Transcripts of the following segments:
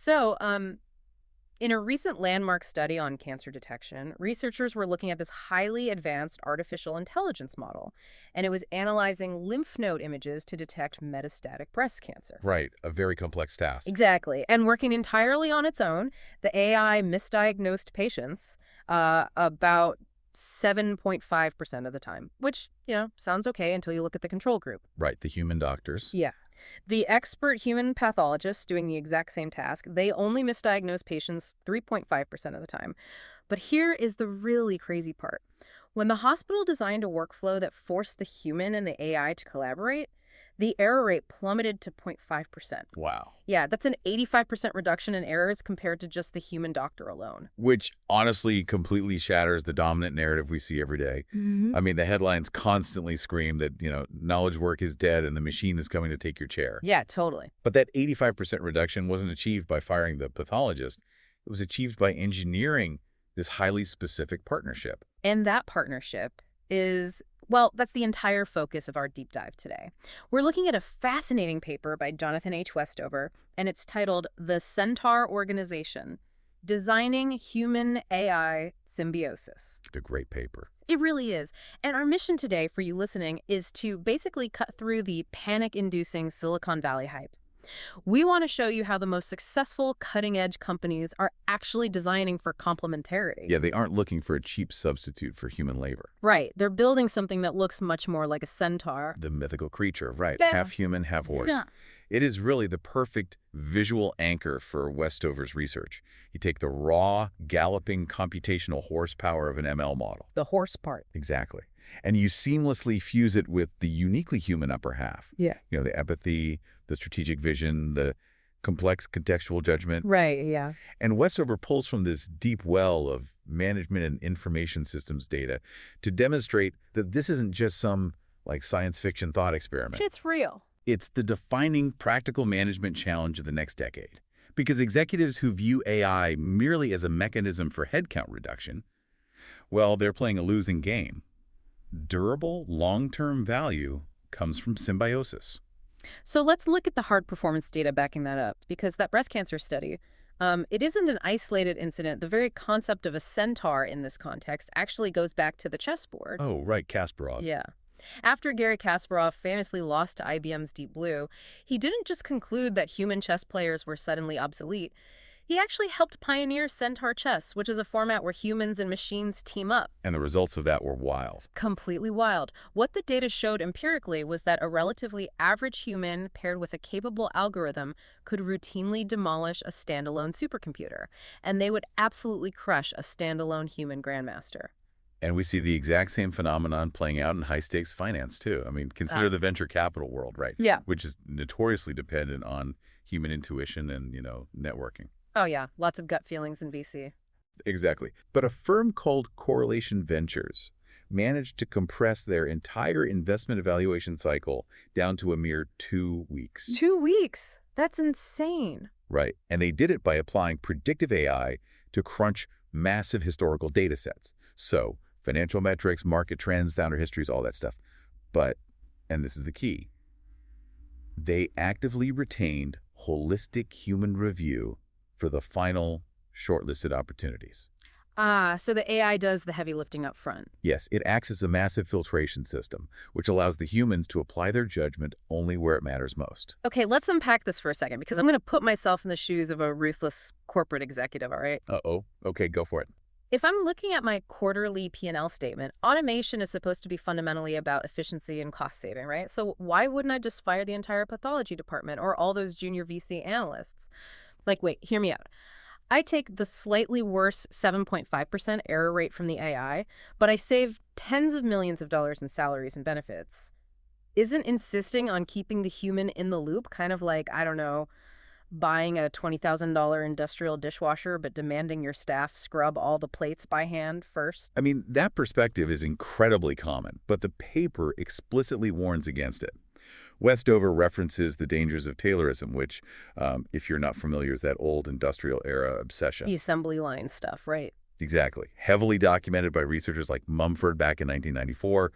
So, in a recent landmark study on cancer detection, researchers were looking at this highly advanced artificial intelligence model, and it was analyzing lymph node images to detect metastatic breast cancer. Right, a very complex task. Exactly. And working entirely on its own, the AI misdiagnosed patients about 7.5% of the time, which, sounds okay until you look at the control group. Right, the human doctors. Yeah. The expert human pathologists doing the exact same task, they only misdiagnose patients 3.5% of the time. But here is the really crazy part. When the hospital designed a workflow that forced the human and the AI to collaborate, the error rate plummeted to 0.5%. Wow. Yeah, that's an 85% reduction in errors compared to just the human doctor alone. Which honestly completely shatters the dominant narrative we see every day. I mean, the headlines constantly scream that, knowledge work is dead and the machine is coming to take your chair. Yeah, totally. But that 85% reduction wasn't achieved by firing the pathologist. It was achieved by engineering this highly specific partnership. And that partnership is, well, that's the entire focus of our deep dive today. We're looking at a fascinating paper by Jonathan H. Westover, and it's titled The Centaur Organization, Designing Human AI Symbiosis. A great paper. It really is. And our mission today for you listening is to basically cut through the panic-inducing Silicon Valley hype. We want to show you how the most successful cutting-edge companies are actually designing for complementarity. Yeah, they aren't looking for a cheap substitute for human labor. Right. They're building something that looks much more like a centaur. The mythical creature, right. Yeah. Half human, half horse. Yeah. It is really the perfect visual anchor for Westover's research. You take the raw, galloping computational horsepower of an ML model. The horse part. Exactly. And you seamlessly fuse it with the uniquely human upper half. Yeah. The empathy, the strategic vision, the complex contextual judgment. Right, yeah. And Westover pulls from this deep well of management and information systems data to demonstrate that this isn't just some, science fiction thought experiment. It's real. It's the defining practical management challenge of the next decade. Because executives who view AI merely as a mechanism for headcount reduction, well, they're playing a losing game. Durable, long-term value comes from symbiosis. So let's look at the hard performance data backing that up, because that breast cancer study, it isn't an isolated incident. The very concept of a centaur in this context actually goes back to the chessboard. Oh, right, Kasparov. Yeah. After Garry Kasparov famously lost to IBM's Deep Blue, he didn't just conclude that human chess players were suddenly obsolete. He actually helped pioneer Centaur chess, which is a format where humans and machines team up. And the results of that were wild. Completely wild. What the data showed empirically was that a relatively average human paired with a capable algorithm could routinely demolish a standalone supercomputer, and they would absolutely crush a standalone human grandmaster. And we see the exact same phenomenon playing out in high-stakes finance, too. I mean, consider the venture capital world, right? Yeah. Which is notoriously dependent on human intuition and, networking. Oh, yeah. Lots of gut feelings in VC. Exactly. But a firm called Correlation Ventures managed to compress their entire investment evaluation cycle down to a mere 2 weeks. 2 weeks? That's insane. Right. And they did it by applying predictive AI to crunch massive historical data sets. So financial metrics, market trends, founder histories, all that stuff. But, and this is the key, they actively retained holistic human review for the final shortlisted opportunities. So the AI does the heavy lifting up front. Yes, it acts as a massive filtration system, which allows the humans to apply their judgment only where it matters most. Okay, let's unpack this for a second, because I'm going to put myself in the shoes of a ruthless corporate executive, all right? Uh-oh. Okay, go for it. If I'm looking at my quarterly P&L statement, automation is supposed to be fundamentally about efficiency and cost saving, right? So why wouldn't I just fire the entire pathology department or all those junior VC analysts? Wait, hear me out. I take the slightly worse 7.5% error rate from the AI, but I save tens of millions of dollars in salaries and benefits. Isn't insisting on keeping the human in the loop kind of like, I don't know, buying a $20,000 industrial dishwasher but demanding your staff scrub all the plates by hand first? I mean, that perspective is incredibly common, but the paper explicitly warns against it. Westover references the dangers of Taylorism, which, if you're not familiar, is that old industrial-era obsession. The assembly line stuff, right? Exactly. Heavily documented by researchers like Mumford back in 1994.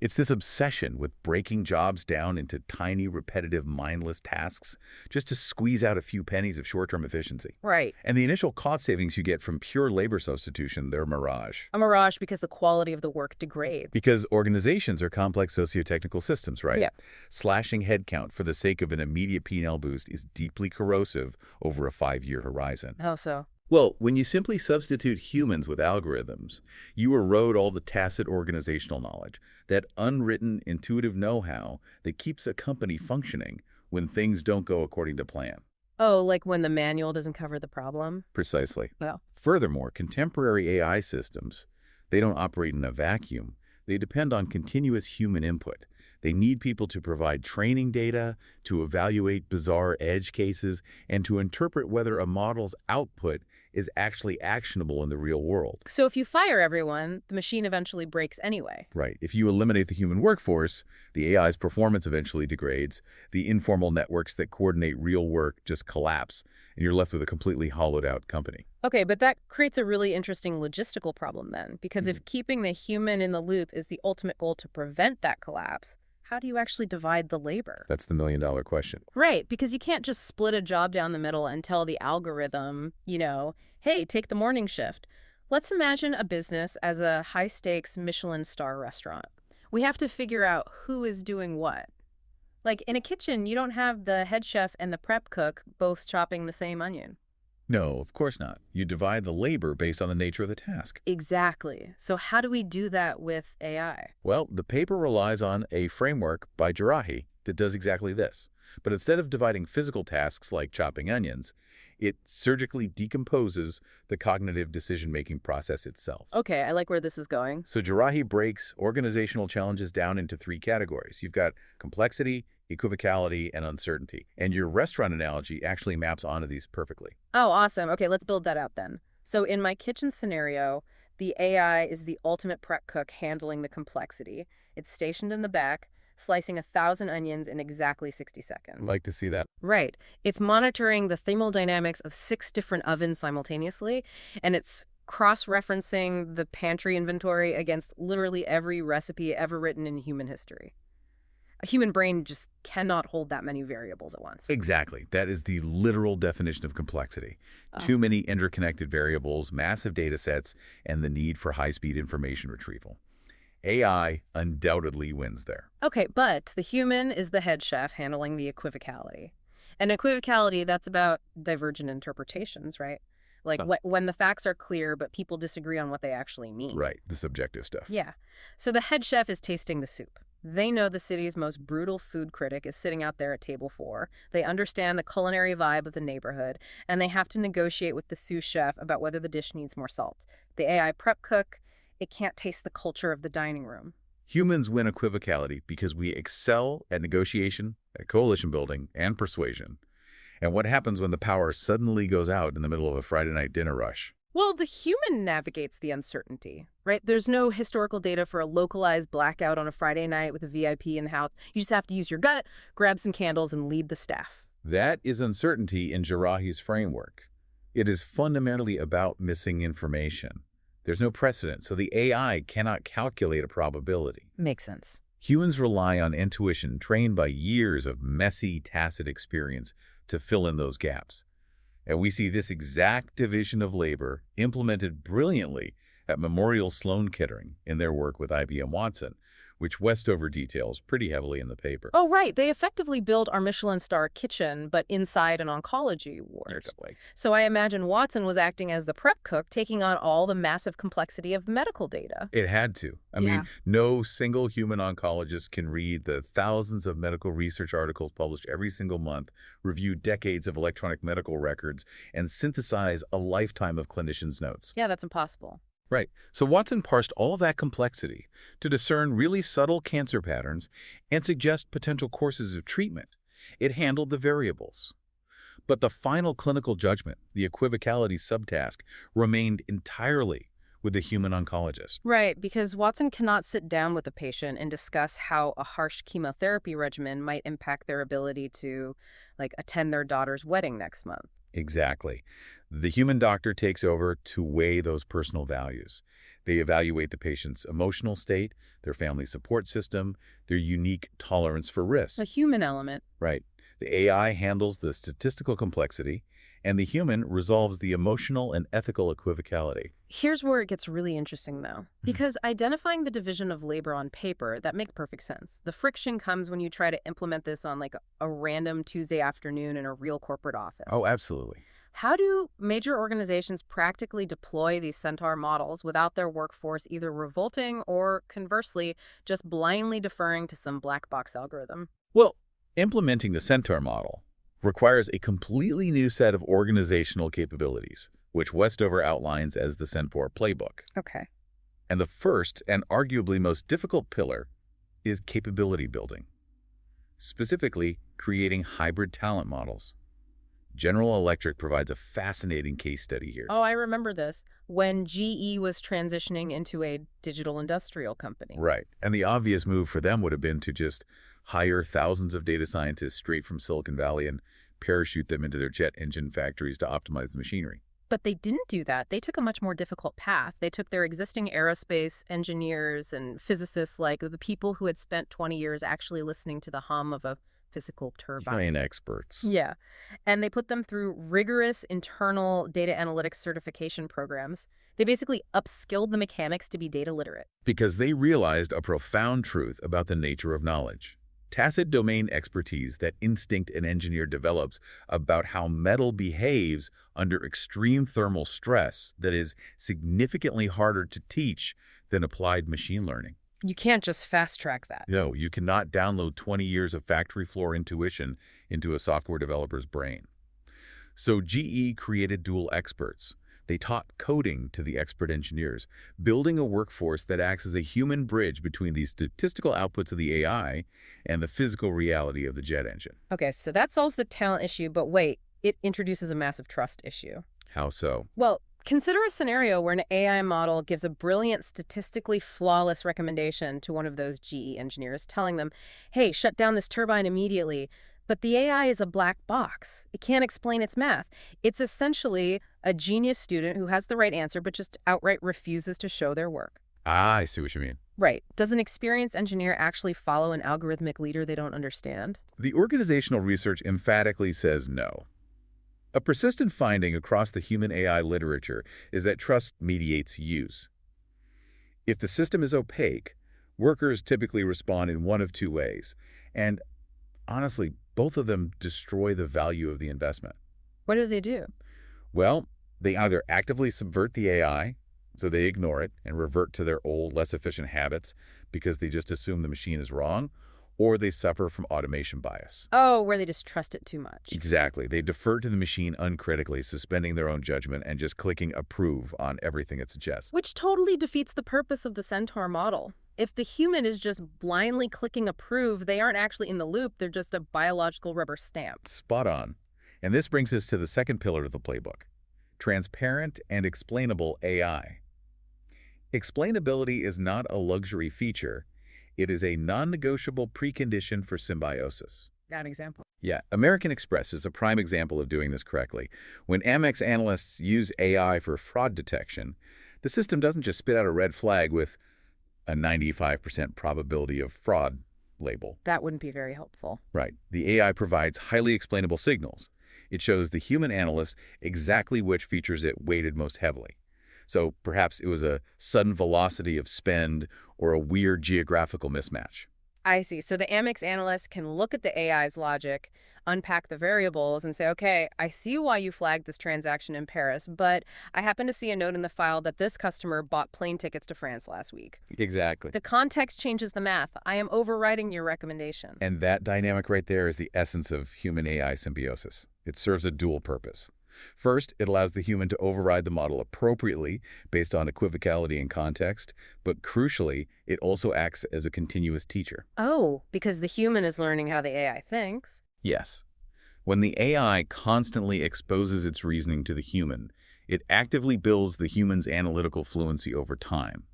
It's this obsession with breaking jobs down into tiny, repetitive, mindless tasks just to squeeze out a few pennies of short-term efficiency. Right. And the initial cost savings you get from pure labor substitution, they're a mirage. A mirage because the quality of the work degrades. Because organizations are complex sociotechnical systems, right? Yeah. Slashing headcount for the sake of an immediate P&L boost is deeply corrosive over a 5-year horizon. How so? Well, when you simply substitute humans with algorithms, you erode all the tacit organizational knowledge, that unwritten, intuitive know-how that keeps a company functioning when things don't go according to plan. Oh, like when the manual doesn't cover the problem? Precisely. Well, Furthermore, contemporary AI systems, they don't operate in a vacuum. They depend on continuous human input. They need people to provide training data, to evaluate bizarre edge cases, and to interpret whether a model's output is actually actionable in the real world. so if you fire everyone, the machine eventually breaks anyway. Right. If you eliminate the human workforce, the AI's performance eventually degrades, the informal networks that coordinate real work just collapse, and you're left with a completely hollowed-out company. Okay, but that creates a really interesting logistical problem then, because if keeping the human in the loop is the ultimate goal to prevent that collapse, how do you actually divide the labor? That's the million-dollar question. Right, because you can't just split a job down the middle and tell the algorithm, hey, take the morning shift. Let's imagine a business as a high-stakes Michelin star restaurant. We have to figure out who is doing what. Like in a kitchen, you don't have the head chef and the prep cook both chopping the same onion. No, of course not. You divide the labor based on the nature of the task. Exactly. So how do we do that with AI? Well, the paper relies on a framework by Jarrahi that does exactly this. But instead of dividing physical tasks like chopping onions, it surgically decomposes the cognitive decision-making process itself. Okay, I like where this is going. So Jarrahi breaks organizational challenges down into 3 categories. You've got complexity, equivocality, and uncertainty. And your restaurant analogy actually maps onto these perfectly. Oh, awesome. Okay, let's build that out then. So in my kitchen scenario, the AI is the ultimate prep cook handling the complexity. It's stationed in the back, slicing 1,000 onions in exactly 60 seconds. I'd like to see that. Right. It's monitoring the thermodynamics of 6 different ovens simultaneously, and it's cross-referencing the pantry inventory against literally every recipe ever written in human history. A human brain just cannot hold that many variables at once. Exactly. That is the literal definition of complexity. Too many interconnected variables, massive data sets, and the need for high-speed information retrieval. AI undoubtedly wins there. Okay, but the human is the head chef handling the equivocality. And equivocality, that's about divergent interpretations, right? Like when the facts are clear, but people disagree on what they actually mean. Right, the subjective stuff. Yeah. So the head chef is tasting the soup. They know the city's most brutal food critic is sitting out there at table 4. They understand the culinary vibe of the neighborhood, and they have to negotiate with the sous chef about whether the dish needs more salt. The AI prep cook, it can't taste the culture of the dining room. Humans win equivocality because we excel at negotiation, at coalition building, and persuasion. And what happens when the power suddenly goes out in the middle of a Friday night dinner rush? Well, the human navigates the uncertainty, right? There's no historical data for a localized blackout on a Friday night with a VIP in the house. You just have to use your gut, grab some candles, and lead the staff. That is uncertainty in Jarrahi's framework. It is fundamentally about missing information. There's no precedent, so the AI cannot calculate a probability. Makes sense. Humans rely on intuition trained by years of messy, tacit experience to fill in those gaps. And we see this exact division of labor implemented brilliantly at Memorial Sloan Kettering in their work with IBM Watson, which Westover details pretty heavily in the paper. Oh, right. They effectively built our Michelin star kitchen, but inside an oncology ward. Exactly. So I imagine Watson was acting as the prep cook, taking on all the massive complexity of medical data. It had to. I mean, no single human oncologist can read the thousands of medical research articles published every single month, review decades of electronic medical records, and synthesize a lifetime of clinicians' notes. Yeah, that's impossible. Right. So Watson parsed all that complexity to discern really subtle cancer patterns and suggest potential courses of treatment. It handled the variables. But the final clinical judgment, the equivocality subtask, remained entirely with the human oncologist. Right, because Watson cannot sit down with a patient and discuss how a harsh chemotherapy regimen might impact their ability to, attend their daughter's wedding next month. Exactly. The human doctor takes over to weigh those personal values. They evaluate the patient's emotional state, their family support system, their unique tolerance for A risk. human element. Right. The AI handles the statistical complexity, and the human resolves the emotional and ethical equivocality. Here's where it gets really interesting, though, Mhm. because identifying the division of labor on paper, that makes perfect sense. The friction comes when you try to implement this on like a random Tuesday afternoon in a real corporate Oh, office. absolutely. How do major organizations practically deploy these Centaur models without their workforce either revolting or, conversely, just blindly deferring to some black box algorithm? Well, implementing the Centaur model requires a completely new set of organizational capabilities, which Westover outlines as the Centaur playbook. Okay. And the first and arguably most difficult pillar is capability building, specifically creating hybrid talent models. General Electric provides a fascinating case study here. Oh, I remember this when GE was transitioning into a digital industrial company. Right. And the obvious move for them would have been to just hire thousands of data scientists straight from Silicon Valley and parachute them into their jet engine factories to optimize the machinery. But they didn't do that. They took a much more difficult path. They took their existing aerospace engineers and physicists, like the people who had spent 20 years actually listening to the hum of a physical turbine. Giant experts. Yeah. And they put them through rigorous internal data analytics certification programs. They basically upskilled the mechanics to be data literate. Because they realized a profound truth about the nature of knowledge. Tacit domain expertise that instinct an engineer develops about how metal behaves under extreme thermal stress that is significantly harder to teach than applied machine learning. You can't just fast track that. No, you cannot download 20 years of factory floor intuition into a software developer's brain. So GE created dual experts. They taught coding to the expert engineers, building a workforce that acts as a human bridge between the statistical outputs of the AI and the physical reality of the jet engine. Okay, so that solves the talent issue, but wait, it introduces a massive trust issue. How so? Well, consider a scenario where an AI model gives a brilliant, statistically flawless recommendation to one of those GE engineers, telling them, hey, shut down this turbine immediately. But the AI is a black box. It can't explain its math. It's essentially a genius student who has the right answer but just outright refuses to show their work. Ah, I see what you mean. Right. Does an experienced engineer actually follow an algorithmic leader they don't understand? The organizational research emphatically says no. A persistent finding across the human AI literature is that trust mediates use. If the system is opaque, workers typically respond in one of two ways. And honestly, both of them destroy the value of the investment. What do they do? Well, they either actively subvert the AI, so they ignore it and revert to their old, less efficient habits because they just assume the machine is wrong, or they suffer from automation bias. Oh, where they just trust it too much. Exactly. They defer to the machine uncritically, suspending their own judgment and just clicking approve on everything it suggests. Which totally defeats the purpose of the Centaur model. If the human is just blindly clicking approve, they aren't actually in the loop, they're just a biological rubber stamp. Spot on. And this brings us to the second pillar of the playbook, transparent and explainable AI. Explainability is not a luxury feature. It is a non-negotiable precondition for symbiosis. That example. Yeah, American Express is a prime example of doing this correctly. When Amex analysts use AI for fraud detection, the system doesn't just spit out a red flag with a 95% probability of fraud label. That wouldn't be very helpful. Right. The AI provides highly explainable signals. It shows the human analyst exactly which features it weighted most heavily. So perhaps it was a sudden velocity of spend or a weird geographical mismatch. I see. So the Amex analyst can look at the AI's logic, unpack the variables, and say, okay, I see why you flagged this transaction in Paris, but I happen to see a note in the file that this customer bought plane tickets to France last week. Exactly. The context changes the math. I am overriding your recommendation. And that dynamic right there is the essence of human-AI symbiosis. It serves a dual purpose. First, it allows the human to override the model appropriately based on equivocality and context, but crucially, it also acts as a continuous teacher. Oh, because the human is learning how the AI thinks. Yes. When the AI constantly exposes its reasoning to the human, it actively builds the human's analytical fluency over time.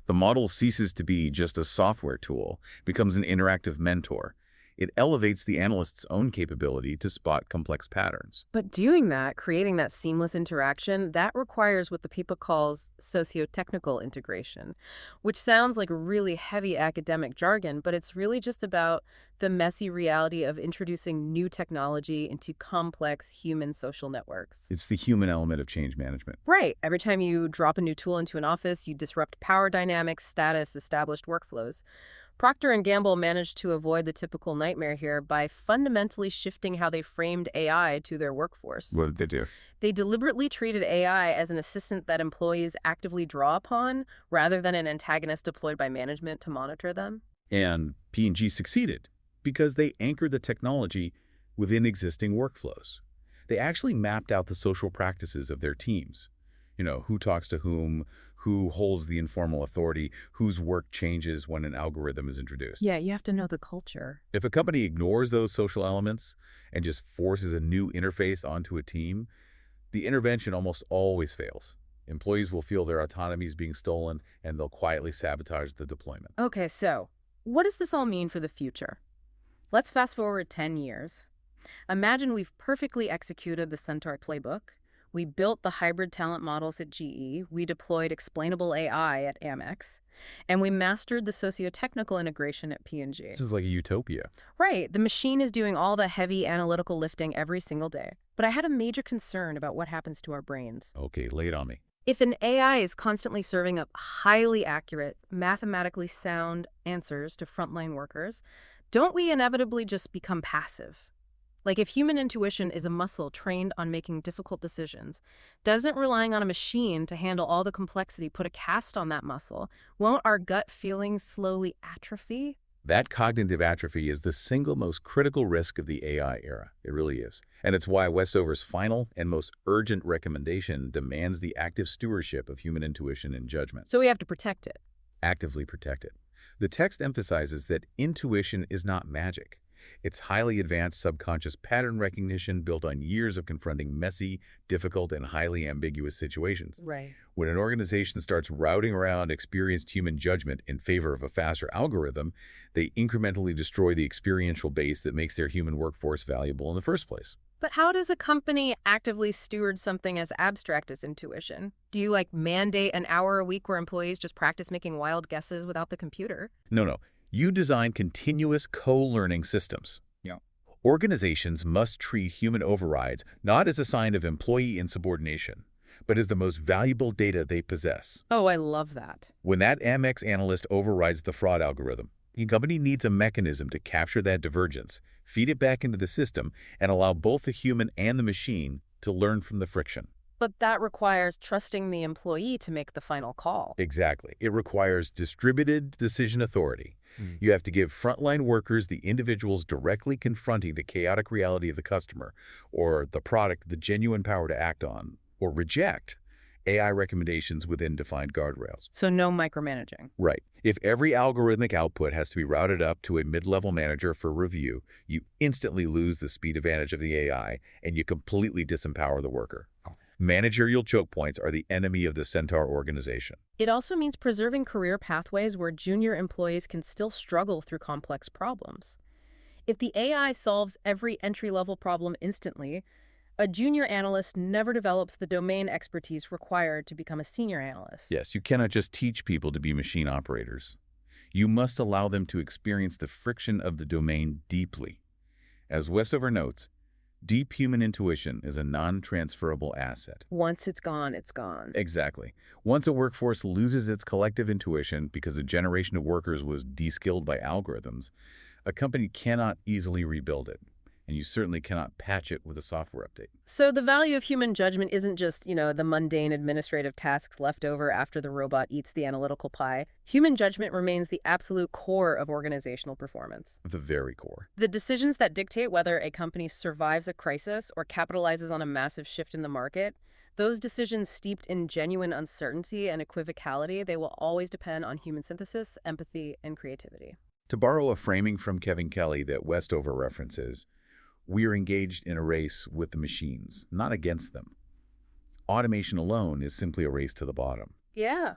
The model ceases to be just a software tool, becomes an interactive mentor. It elevates the analyst's own capability to spot complex patterns. But doing that, creating that seamless interaction, that requires what the paper calls sociotechnical integration, which sounds like really heavy academic jargon, but it's really just about the messy reality of introducing new technology into complex human social networks. It's the human element of change management. Right. Every time you drop a new tool into an office, you disrupt power dynamics, status, established workflows. Procter and Gamble managed to avoid the typical nightmare here by fundamentally shifting how they framed AI to their workforce. What did they do? They deliberately treated AI as an assistant that employees actively draw upon rather than an antagonist deployed by management to monitor them. And P&G succeeded because they anchored the technology within existing workflows. They actually mapped out the social practices of their teams. Who talks to whom, who holds the informal authority, whose work changes when an algorithm is introduced. Yeah, you have to know the culture. If a company ignores those social elements and just forces a new interface onto a team, the intervention almost always fails. Employees will feel their autonomy is being stolen, and they'll quietly sabotage the deployment. Okay, so what does this all mean for the future? Let's fast forward 10 years. Imagine we've perfectly executed the Centaur playbook. We built the hybrid talent models at GE, we deployed explainable AI at Amex, and we mastered the sociotechnical integration at P&G. This is like a utopia. Right, the machine is doing all the heavy analytical lifting every single day. But I had a major concern about what happens to our brains. Okay, lay it on me. If an AI is constantly serving up highly accurate, mathematically sound answers to frontline workers, don't we inevitably just become passive? Like if human intuition is a muscle trained on making difficult decisions, doesn't relying on a machine to handle all the complexity put a cast on that muscle? Won't our gut feelings slowly atrophy? That cognitive atrophy is the single most critical risk of the AI era. It really is. And it's why Westover's final and most urgent recommendation demands the active stewardship of human intuition and judgment. So we have to protect it. Actively protect it. The text emphasizes that intuition is not magic. It's highly advanced subconscious pattern recognition built on years of confronting messy, difficult, and highly ambiguous situations. Right. When an organization starts routing around experienced human judgment in favor of a faster algorithm, they incrementally destroy the experiential base that makes their human workforce valuable in the first place. But how does a company actively steward something as abstract as intuition? Do you mandate an hour a week where employees just practice making wild guesses without the computer? No. You design continuous co-learning systems. Yeah. Organizations must treat human overrides not as a sign of employee insubordination, but as the most valuable data they possess. Oh, I love that. When that Amex analyst overrides the fraud algorithm, the company needs a mechanism to capture that divergence, feed it back into the system, and allow both the human and the machine to learn from the friction. But that requires trusting the employee to make the final call. Exactly. It requires distributed decision authority. You have to give frontline workers the individuals directly confronting the chaotic reality of the customer or the product the genuine power to act on or reject AI recommendations within defined guardrails. So no micromanaging. Right. If every algorithmic output has to be routed up to a mid-level manager for review, you instantly lose the speed advantage of the AI and you completely disempower the worker. Managerial choke points are the enemy of the Centaur organization. It also means preserving career pathways where junior employees can still struggle through complex problems. If the AI solves every entry-level problem instantly, a junior analyst never develops the domain expertise required to become a senior analyst. Yes, you cannot just teach people to be machine operators. You must allow them to experience the friction of the domain deeply. As Westover notes, deep human intuition is a non-transferable asset. Once it's gone, it's gone. Exactly. Once a workforce loses its collective intuition because a generation of workers was de-skilled by algorithms, a company cannot easily rebuild it. And you certainly cannot patch it with a software update. So the value of human judgment isn't just, the mundane administrative tasks left over after the robot eats the analytical pie. Human judgment remains the absolute core of organizational performance. The very core. The decisions that dictate whether a company survives a crisis or capitalizes on a massive shift in the market, those decisions steeped in genuine uncertainty and equivocality, they will always depend on human synthesis, empathy, and creativity. To borrow a framing from Kevin Kelly that Westover references, we are engaged in a race with the machines, not against them. Automation alone is simply a race to the bottom. Yeah.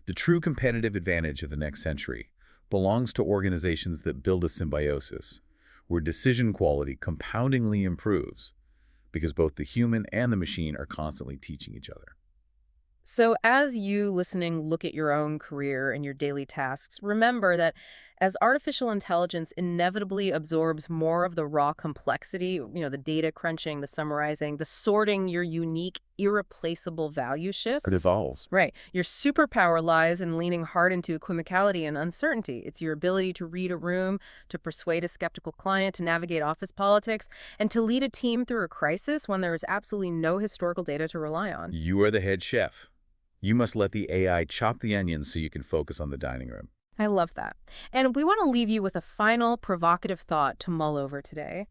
The true competitive advantage of the next century belongs to organizations that build a symbiosis, where decision quality compoundingly improves because both the human and the machine are constantly teaching each other. So, as you listening look at your own career and your daily tasks, remember that as artificial intelligence inevitably absorbs more of the raw complexity, the data crunching, the summarizing, the sorting, your unique, irreplaceable value It shifts. evolves. Right. Your superpower lies in leaning hard into equivocality and uncertainty. It's your ability to read a room, to persuade a skeptical client, to navigate office politics, and to lead a team through a crisis when there is absolutely no historical data to rely on. You are the head chef. You must let the AI chop the onions so you can focus on the dining room. I love that. And we want to leave you with a final provocative thought to mull over today.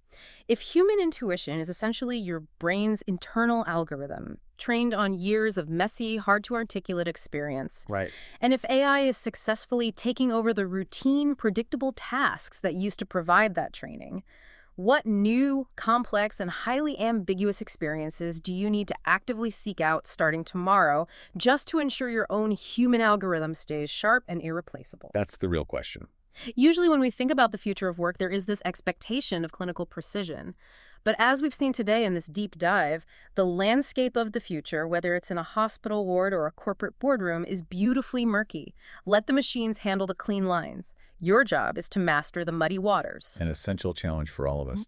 If human intuition is essentially your brain's internal algorithm, trained on years of messy, hard-to-articulate experience, Right. and if AI is successfully taking over the routine, predictable tasks that used to provide that training, what new, complex, and highly ambiguous experiences do you need to actively seek out starting tomorrow just to ensure your own human algorithm stays sharp and irreplaceable? That's the real question. Usually when we think about the future of work, there is this expectation of clinical precision. But as we've seen today in this deep dive, the landscape of the future, whether it's in a hospital ward or a corporate boardroom, is beautifully murky. Let the machines handle the clean lines. Your job is to master the muddy waters. An essential challenge for all of us.